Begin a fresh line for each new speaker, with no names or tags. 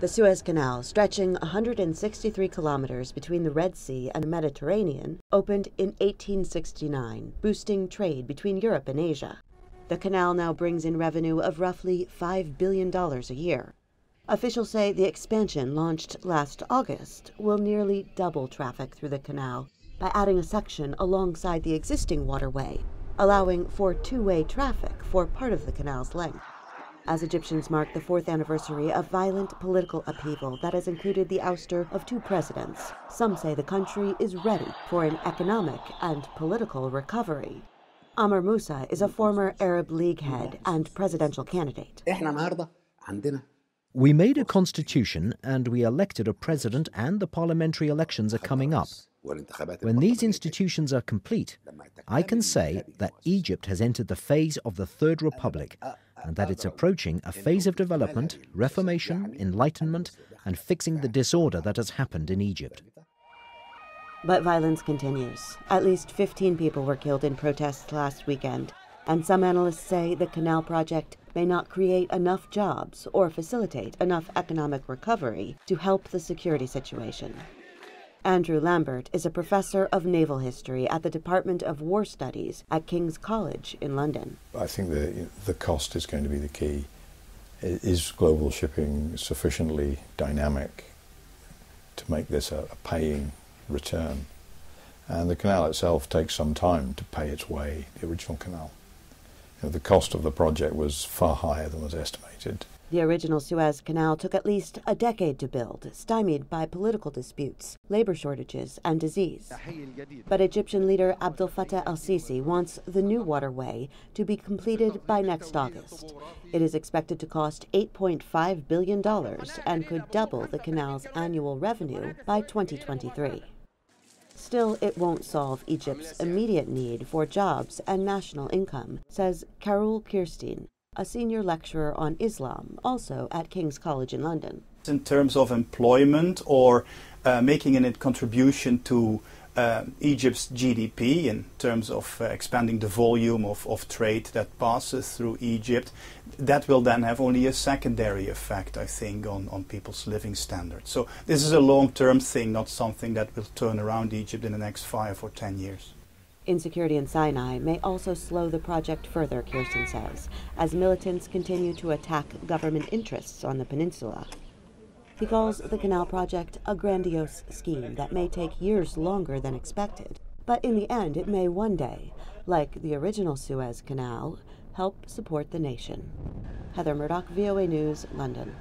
The Suez Canal, stretching 163 kilometers between the Red Sea and the Mediterranean, opened in 1869, boosting trade between Europe and Asia. The canal now brings in revenue of roughly $5 billion a year. Officials say the expansion, launched last August, will nearly double traffic through the canal by adding a section alongside the existing waterway, allowing for two-way traffic for part of the canal's length. As Egyptians mark the 4th anniversary of violent political upheaval that has included the ouster of 2 presidents, some say the country is ready for an economic and political recovery. Amr Musa is a former Arab League head and presidential candidate.
We made a constitution and we elected a president, and the parliamentary elections are coming up. When these institutions are complete, I can say that Egypt has entered the phase of the Third Republic and that it's approaching a phase of development, reformation, enlightenment, and fixing the disorder that has happened in Egypt.
But violence continues. At least 15 people were killed in protests last weekend, and some analysts say the canal project may not create enough jobs or facilitate enough economic recovery to help the security situation. Andrew Lambert is a professor of naval history at the Department of War Studies at King's College in London.
I think the cost is going to be the key. Is global shipping sufficiently dynamic to make this a paying return? And the canal itself takes some time to pay its way, the original canal. The cost of the project was far higher than was estimated.
The original Suez Canal took at least a decade to build, stymied by political disputes, labor shortages, and disease. But Egyptian leader Abdel Fattah el-Sisi wants the new waterway to be completed by next August. It is expected to cost $8.5 billion and could double the canal's annual revenue by 2023. Still, it won't solve Egypt's immediate need for jobs and national income, says Carol Kirstein, a senior lecturer on Islam, also at King's College in London.
In terms of employment or making a contribution to Egypt's GDP, in terms of expanding the volume of trade that passes through Egypt, that will then have only a secondary effect, I think, on people's living standards. So this is a long-term thing, not something that will turn around Egypt in the next 5 or 10 years.
Insecurity in Sinai may also slow the project further, Kirsten says, as militants continue to attack government interests on the peninsula. He calls the canal project a grandiose scheme that may take years longer than expected, but in the end it may one day, like the original Suez Canal, help support the nation. Heather Murdock, VOA News, London.